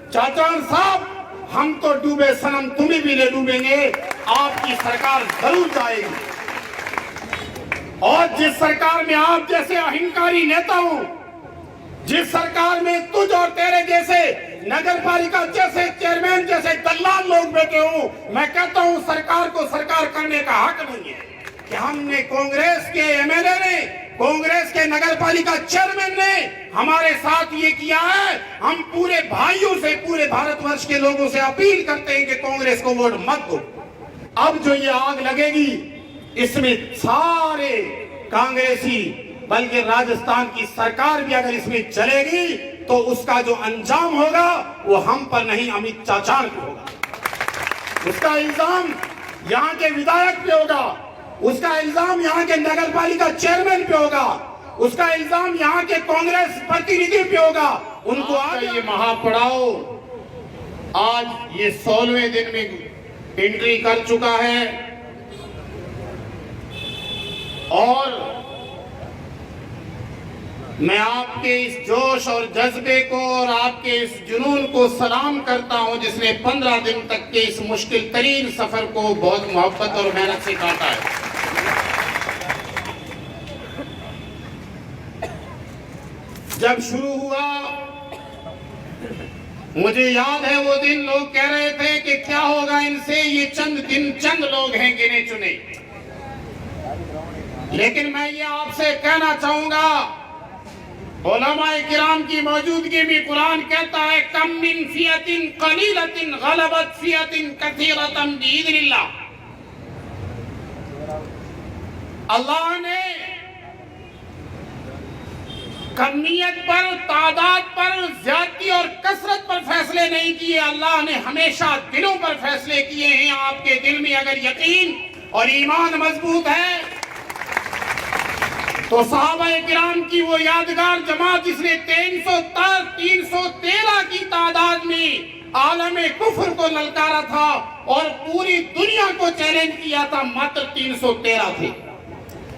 चाचान साहब, हम तो डूबे सनम, तुम्हें भी ले डूबेंगे, आपकी सरकार जरूर जाएगी। और जिस सरकार में आप जैसे अहंकारी नेता हो, जिस सरकार में तुझ और तेरे जैसे नगर पालिका जैसे चेयरमैन जैसे दलाल लोग बैठे हो, मैं कहता हूं सरकार को सरकार करने का हक नहीं है। कि हमने कांग्रेस के एमएलए ने, कांग्रेस के नगर पालिका चेयरमैन ने हमारे साथ ये किया है। हम पूरे भाइयों से, पूरे भारतवर्ष के लोगों से अपील करते हैं कि कांग्रेस को वोट मत दो। अब जो ये आग लगेगी, इसमें सारे कांग्रेसी, बल्कि राजस्थान की सरकार भी अगर इसमें चलेगी तो उसका जो अंजाम होगा वो हम पर नहीं, अमित चाचा पे होगा। उसका इल्जाम यहाँ के विधायक पे होगा, उसका इल्जाम यहाँ के नगर पालिका चेयरमैन पे होगा, उसका इल्जाम यहाँ के कांग्रेस प्रतिनिधि पे होगा। उनको आज ये महापड़ाव आज ये 16वें दिन में एंट्री कर चुका है। और मैं आपके इस जोश और जज्बे को और आपके इस जुनून को सलाम करता हूं, जिसने 15 दिन तक के इस मुश्किल तरीन सफर को बहुत मोहब्बत और मेहनत से काटा है। जब शुरू हुआ, मुझे याद है वो दिन, लोग कह रहे थे कि क्या होगा इनसे, ये चंद लोग हैं गिने चुने। लेकिन मैं ये आपसे कहना चाहूंगा, उलमाए किराम की मौजूदगी में कुरान कहता है, कम मिन फियतिन कलीलतिन गलबत फियतिन कसीरतन बिइज़्निल्लाह। अल्लाह ने कमियत पर, तादाद पर, ज्यादती और कसरत पर फैसले नहीं किए। अल्लाह ने हमेशा दिलों पर फैसले किए हैं। आपके दिल में अगर यकीन और ईमान मजबूत है तो सहाबाए किराम की वो यादगार जमात जिसने 313 की तादाद में आलमे कुफ्र को ललकारा था और पूरी दुनिया को चैलेंज किया था, मात्र 313 थे।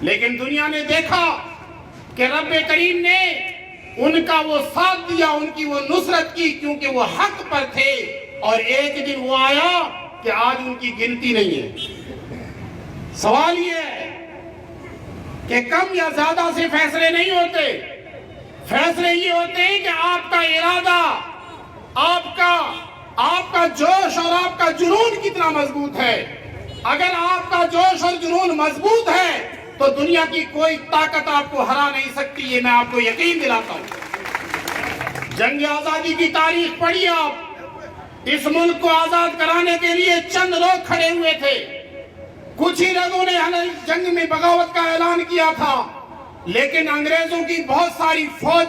लेकिन दुनिया ने देखा कि रब्बे करीम ने उनका वो साथ दिया, उनकी वो नुसरत की, क्योंकि वो हक पर थे। और एक दिन वो आया कि आज उनकी गिनती नहीं है। सवाल ये है कि कम या ज्यादा से फैसले नहीं होते, फैसले ये होते हैं कि आपका इरादा, आपका जोश और आपका जुनून कितना मजबूत है। अगर आपका जोश और जुनून मजबूत है तो दुनिया की कोई ताकत आपको हरा नहीं सकती। ये मैं आपको यकीन दिलाता हूं। जंग आजादी की तारीख पढ़िए आप। इस मुल्क को आजाद कराने के लिए चंद लोग खड़े हुए थे। कुछ ही लोगों ने जंग में बगावत का ऐलान किया था, लेकिन अंग्रेजों की बहुत सारी फौज,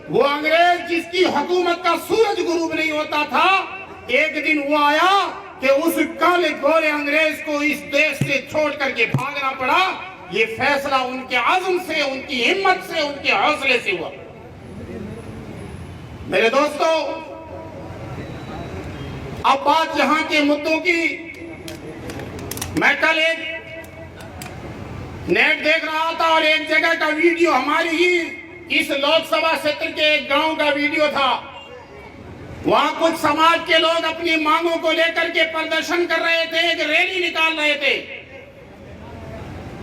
वो अंग्रेज जिसकी हुकूमत का सूरज गुरूब नहीं होता था, एक दिन वो आया कि उस काले गोरे अंग्रेज को इस देश से छोड़ करके भागना पड़ा। ये फैसला उनके आज़म से, उनकी हिम्मत से, उनके हौसले से हुआ। मेरे दोस्तों, अब बात यहाँ के मुद्दों की। मैं कल एक नेट देख रहा था और एक जगह का वीडियो, हमारी ही इस लोकसभा क्षेत्र के एक गांव का वीडियो था। वहां कुछ समाज के लोग अपनी मांगों को लेकर के प्रदर्शन कर रहे थे, एक रैली निकाल रहे थे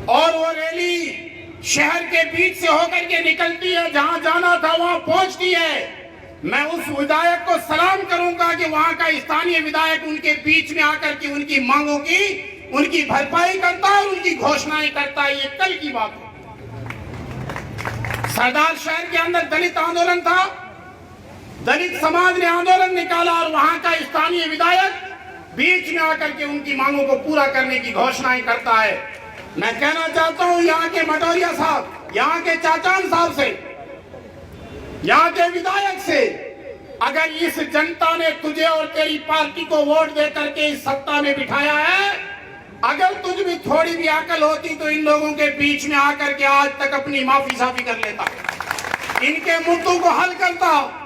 और वो रैली शहर के बीच से होकर के निकलती है, जहां जाना था वहां पहुंचती है। मैं उस विधायक को सलाम करूंगा कि वहां का स्थानीय विधायक उनके बीच में आकर के उनकी मांगों की, उनकी भरपाई करता है, उनकी घोषणाएं करता है। ये कल की बात है। सरदार शहर के अंदर दलित आंदोलन था, दलित समाज ने आंदोलन निकाला और वहां का स्थानीय विधायक बीच में आकर के उनकी मांगों को पूरा करने की घोषणाएं करता है। मैं कहना चाहता हूं यहाँ के मटोरिया साहब, यहाँ के चाचान साहब से, यहाँ के विधायक से, अगर इस जनता ने तुझे और तेरी पार्टी को वोट दे करके इस सत्ता में बिठाया है, अगर तुझ में थोड़ी भी अकल होती तो इन लोगों के बीच में आकर के आज तक अपनी माफी साफी कर लेता, इनके मुद्दों को हल करता।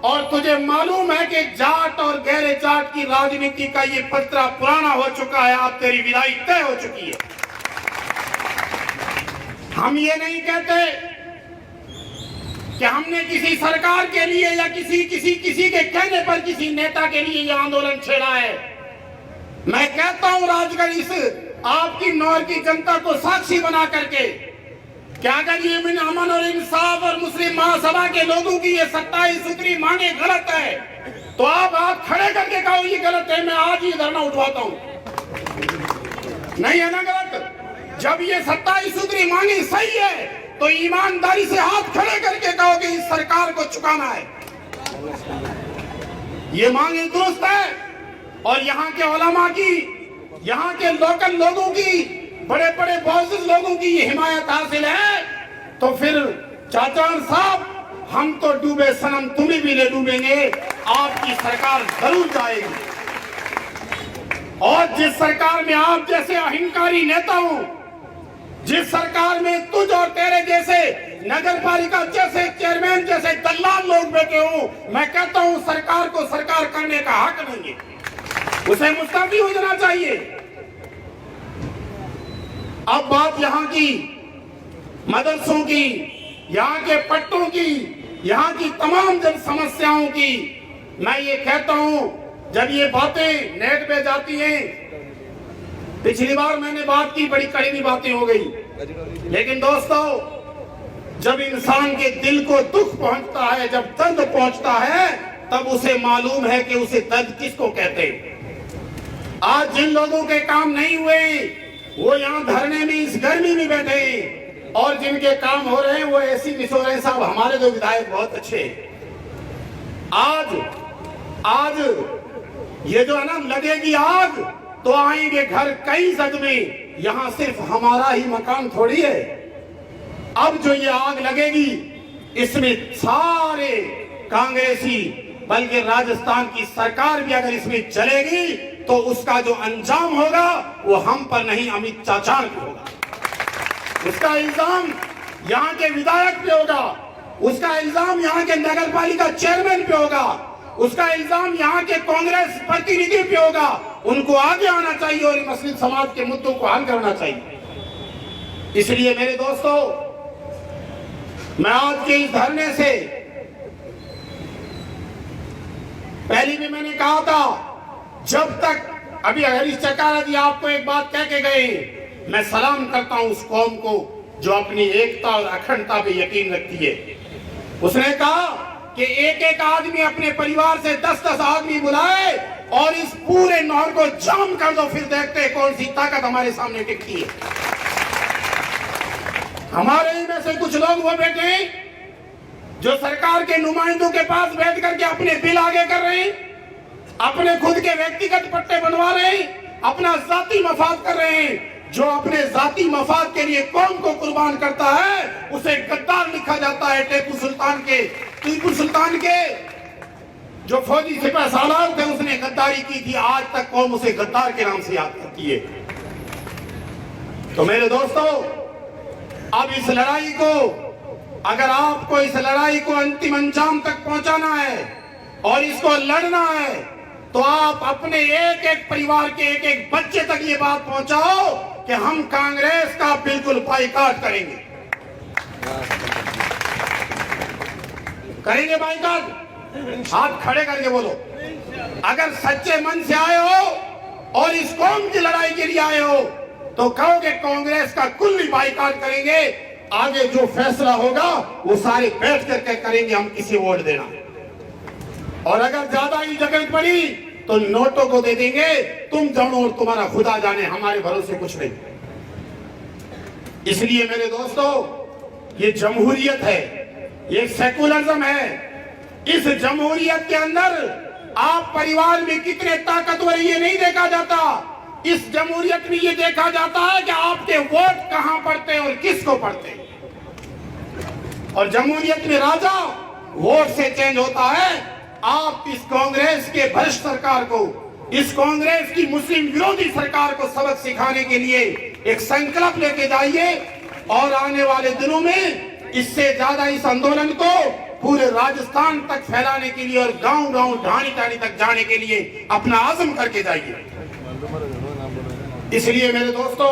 और तुझे मालूम है कि जाट और गहरे जाट की राजनीति का ये पत्रा पुराना हो चुका है, अब तेरी विदाई तय हो चुकी है। हम ये नहीं कहते कि हमने किसी सरकार के लिए या किसी के कहने कहने पर किसी नेता के लिए यह आंदोलन छेड़ा है। मैं कहता हूं राजगढ़ इस आपकी नौर की जनता को साक्षी बना करके क्या अगर ये अमन और इंसाफ और मुस्लिम महासभा के लोगों की ये 27 सूत्री मांगे गलत है तो आप हाथ खड़े करके कहो ये गलत है, मैं आज ही धरना उठवाता हूं। नहीं है ना गलत? जब ये 27 सूत्री मांगे सही है तो ईमानदारी से हाथ खड़े करके कहो कि इस सरकार को चुकाना है। ये मांगे दुरुस्त है और यहाँ के उलमा की, यहाँ के लोकल लोगों की, बड़े बड़े बॉसेस लोगों की ये हिमायत हासिल है तो फिर चाचा साहब हम तो डूबे सनम तुम्हें भी ले डूबेंगे, आपकी सरकार जरूर जाएगी। और जिस सरकार में आप जैसे अहंकारी नेता हो, जिस सरकार में तुझ और तेरे जैसे नगर पालिका जैसे चेयरमैन जैसे दल्लाल लोग बैठे हो, मैं कहता हूं सरकार को सरकार करने का हक नहीं है, उसे मुस्तफी हो जाना चाहिए। अब बात यहाँ की मदरसों की, यहाँ के पट्टों की, यहाँ की तमाम जन समस्याओं की, मैं ये कहता हूं जब ये बातें नेट पे जाती हैं, पिछली बार मैंने बात की बड़ी कड़वी बातें हो गई, लेकिन दोस्तों जब इंसान के दिल को दुख पहुंचता है, जब दर्द पहुंचता है, तब उसे मालूम है कि उसे दर्द किसको कहते हैं। आज जिन लोगों के काम नहीं हुए वो यहाँ धरने में इस गर्मी में बैठे और जिनके काम हो रहे हैं वो ऐसी मिस हो रहे हैं। साहब हमारे तो विधायक बहुत अच्छे, आज ये जो है ना लगेगी आग तो आएंगे घर कई जग में, यहाँ सिर्फ हमारा ही मकान थोड़ी है। अब जो ये आग लगेगी इसमें सारे कांग्रेसी बल्कि राजस्थान की सरकार भी अगर इसमें चलेगी तो उसका जो अंजाम होगा वो हम पर नहीं अमित चाचा पे होगा। उसका इल्जाम यहाँ के विधायक पे होगा, उसका इल्जाम यहाँ के नगर पालिका चेयरमैन पे होगा, उसका इल्जाम यहाँ के कांग्रेस प्रतिनिधि पे होगा। उनको आगे आना चाहिए और मुस्लिम समाज के मुद्दों को हल करना चाहिए। इसलिए मेरे दोस्तों मैं आज के इस धरने से पहले भी मैंने कहा था, जब तक अभी हरीश चकारा जी आपको एक बात कह के गए, मैं सलाम करता हूं उस कौम को जो अपनी एकता और अखंडता पे यकीन रखती है। उसने कहा कि एक एक आदमी अपने परिवार से 10-10 आदमी बुलाए और इस पूरे नहर को जाम कर दो, फिर देखते हैं कौन सी ताकत हमारे सामने टिकती है। हमारे ही में से कुछ लोग वो बैठे हैं जो सरकार के नुमाइंदों के पास बैठ करके अपने बिल आगे कर रहे हैं, अपने खुद के व्यक्तिगत पट्टे बनवा रहे हैं, अपना जाती मफाद कर रहे हैं। जो अपने जाती मफाद के लिए कौम को कुर्बान करता है उसे गद्दार लिखा जाता है। टीपू सुल्तान के जो फौजी सिपाह सालार थे उसने गद्दारी की थी, आज तक कौम उसे गद्दार के नाम से याद करती है। तो मेरे दोस्तों अब इस लड़ाई को, अगर आपको इस लड़ाई को अंतिम अंजाम तक पहुंचाना है और इसको लड़ना है तो आप अपने एक एक परिवार के एक एक बच्चे तक ये बात पहुंचाओ कि हम कांग्रेस का बिल्कुल बाइकाट करेंगे। बाइकाट, हाथ खड़े करके बोलो। अगर सच्चे मन से आए हो और इस कौम की लड़ाई के लिए आए हो तो कहो कि कांग्रेस का कुल्ली बाइकाट करेंगे। आगे जो फैसला होगा वो सारे बैठ करके करेंगे, हम किसी वोट देना। और अगर ज्यादा ही जरूरत पड़ी तो नोटों को दे देंगे, तुम जानो और तुम्हारा खुदा जाने, हमारे भरोसे कुछ नहीं। इसलिए मेरे दोस्तों ये जमहूरियत है, ये सेकुलरिज्म है। इस जमहूरियत के अंदर आप परिवार में कितने ताकतवर ये नहीं देखा जाता। इस जमहूरियत में ये देखा जाता है कि आपके वोट कहां पड़ते हैं और किसको पड़ते हैं। और जमहूरियत में राजा वोट से चेंज होता है। आप इस कांग्रेस के भ्रष्ट सरकार को, इस कांग्रेस की मुस्लिम विरोधी सरकार को सबक सिखाने के लिए एक संकल्प लेके जाइए और आने वाले दिनों में इससे ज्यादा इस आंदोलन को पूरे राजस्थान तक फैलाने के लिए और गांव-गांव, ढाणी-ढाणी तक जाने के लिए अपना आज़म करके जाइए। इसलिए मेरे दोस्तों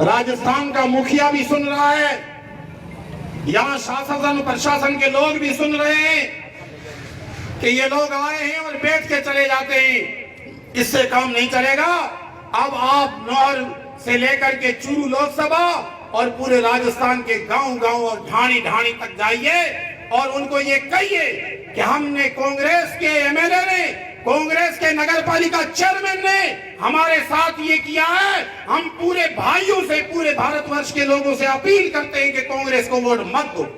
राजस्थान का मुखिया भी सुन रहा है, यहाँ शासन प्रशासन के लोग भी सुन रहे हैं कि ये लोग आए हैं और बैठ के चले जाते हैं, इससे काम नहीं चलेगा। अब आप नौर से लेकर के चूरू लोकसभा और पूरे राजस्थान के गांव-गांव और ढाणी-ढाणी तक जाइए और उनको ये कहिए कि हमने कांग्रेस के एमएलए ने, कांग्रेस के नगर पालिका चेयरमैन ने हमारे साथ ये किया है। हम पूरे भाइयों से, पूरे भारतवर्ष के लोगों से अपील करते हैं कि कांग्रेस को वोट मत दो।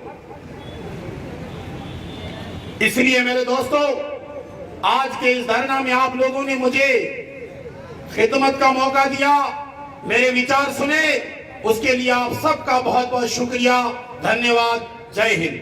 इसलिए मेरे दोस्तों, आज के इस धरना में आप लोगों ने मुझे खिदमत का मौका दिया, मेरे विचार सुने, उसके लिए आप सबका बहुत बहुत शुक्रिया, धन्यवाद। जय हिंद।